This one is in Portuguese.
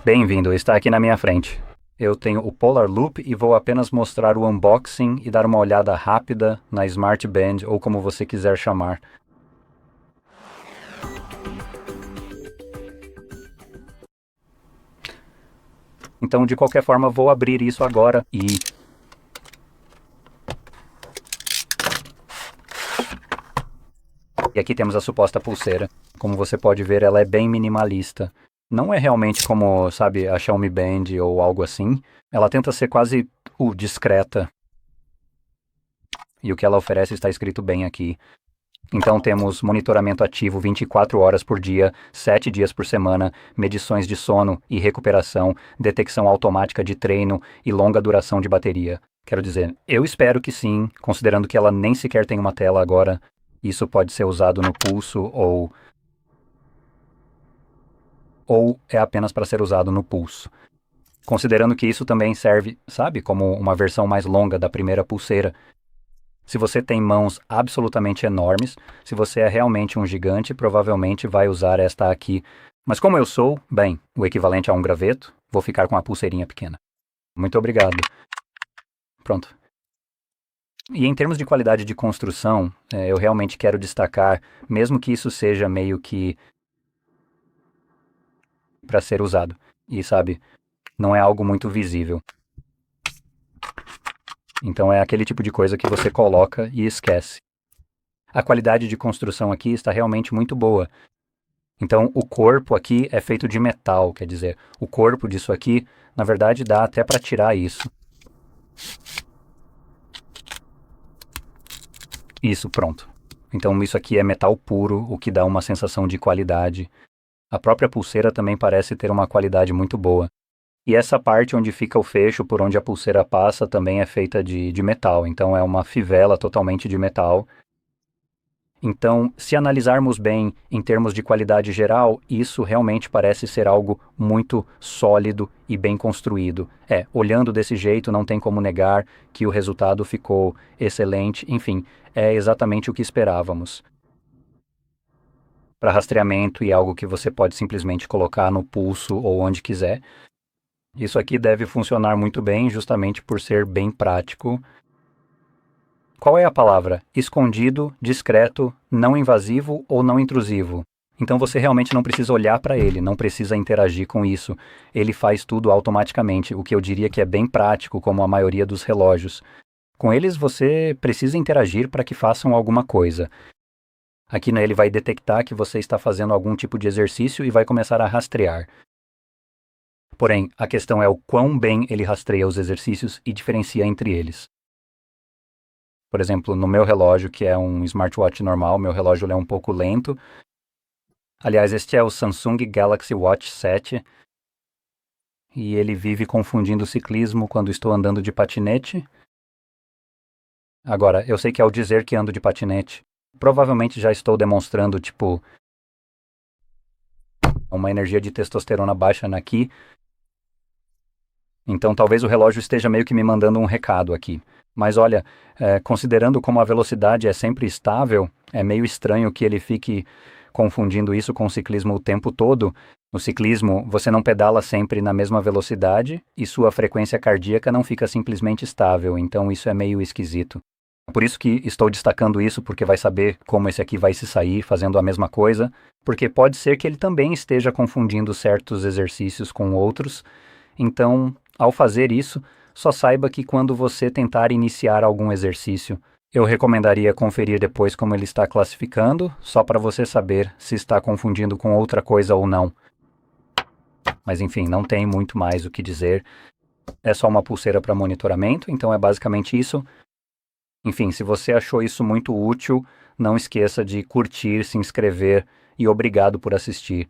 Bem-vindo, está aqui na minha frente. Eu tenho o Polar Loop e vou apenas mostrar o unboxing e dar uma olhada rápida na Smart Band ou como você quiser chamar. Então, de qualquer forma, vou abrir isso agora e aqui temos a suposta pulseira. Como você pode ver, ela é bem minimalista. Não é realmente como, sabe, a Xiaomi Band ou algo assim. Ela tenta ser quase discreta. E o que ela oferece está escrito bem aqui. Então temos monitoramento ativo 24 horas por dia, 7 dias por semana, medições de sono e recuperação, detecção automática de treino e longa duração de bateria. Quero dizer, eu espero que sim, considerando que ela nem sequer tem uma tela agora. Isso pode ser usado no pulso ou é apenas para ser usado no pulso. Considerando que isso também serve, sabe, como uma versão mais longa da primeira pulseira. Se você tem mãos absolutamente enormes, se você é realmente um gigante, provavelmente vai usar esta aqui. Mas como eu sou, bem, o equivalente a um graveto, vou ficar com a pulseirinha pequena. Muito obrigado. Pronto. E em termos de qualidade de construção, eu realmente quero destacar, mesmo que isso seja meio que para ser usado. E sabe, não é algo muito visível. Então é aquele tipo de coisa que você coloca e esquece. A qualidade de construção aqui está realmente muito boa. Então o corpo aqui é feito de metal, quer dizer, o corpo disso aqui, na verdade, dá até para tirar isso. Isso, pronto. Então isso aqui é metal puro, o que dá uma sensação de qualidade. A própria pulseira também parece ter uma qualidade muito boa. E essa parte onde fica o fecho, por onde a pulseira passa, também é feita de metal. Então é uma fivela totalmente de metal. Então, se analisarmos bem em termos de qualidade geral, isso realmente parece ser algo muito sólido e bem construído. Olhando desse jeito, não tem como negar que o resultado ficou excelente. Enfim, é exatamente o que esperávamos. Para rastreamento e algo que você pode simplesmente colocar no pulso ou onde quiser. Isso aqui deve funcionar muito bem, justamente por ser bem prático. Qual é a palavra? Escondido, discreto, não invasivo ou não intrusivo. Então você realmente não precisa olhar para ele, não precisa interagir com isso. Ele faz tudo automaticamente, o que eu diria que é bem prático, como a maioria dos relógios. Com eles você precisa interagir para que façam alguma coisa. Aqui ele vai detectar que você está fazendo algum tipo de exercício e vai começar a rastrear. Porém, a questão é o quão bem ele rastreia os exercícios e diferencia entre eles. Por exemplo, no meu relógio, que é um smartwatch normal, meu relógio é um pouco lento. Aliás, este é o Samsung Galaxy Watch 7. E ele vive confundindo ciclismo quando estou andando de patinete. Agora, eu sei que ao dizer que ando de patinete, provavelmente já estou demonstrando, uma energia de testosterona baixa aqui. Então talvez o relógio esteja meio que me mandando um recado aqui. Mas olha, considerando como a velocidade é sempre estável, é meio estranho que ele fique confundindo isso com o ciclismo o tempo todo. No ciclismo, você não pedala sempre na mesma velocidade e sua frequência cardíaca não fica simplesmente estável, então isso é meio esquisito. Por isso que estou destacando isso, porque vai saber como esse aqui vai se sair fazendo a mesma coisa, porque pode ser que ele também esteja confundindo certos exercícios com outros. Então, ao fazer isso, só saiba que quando você tentar iniciar algum exercício, eu recomendaria conferir depois como ele está classificando, só para você saber se está confundindo com outra coisa ou não. Mas enfim, não tem muito mais o que dizer. É só uma pulseira para monitoramento, então é basicamente isso. Enfim, se você achou isso muito útil, não esqueça de curtir, se inscrever e obrigado por assistir.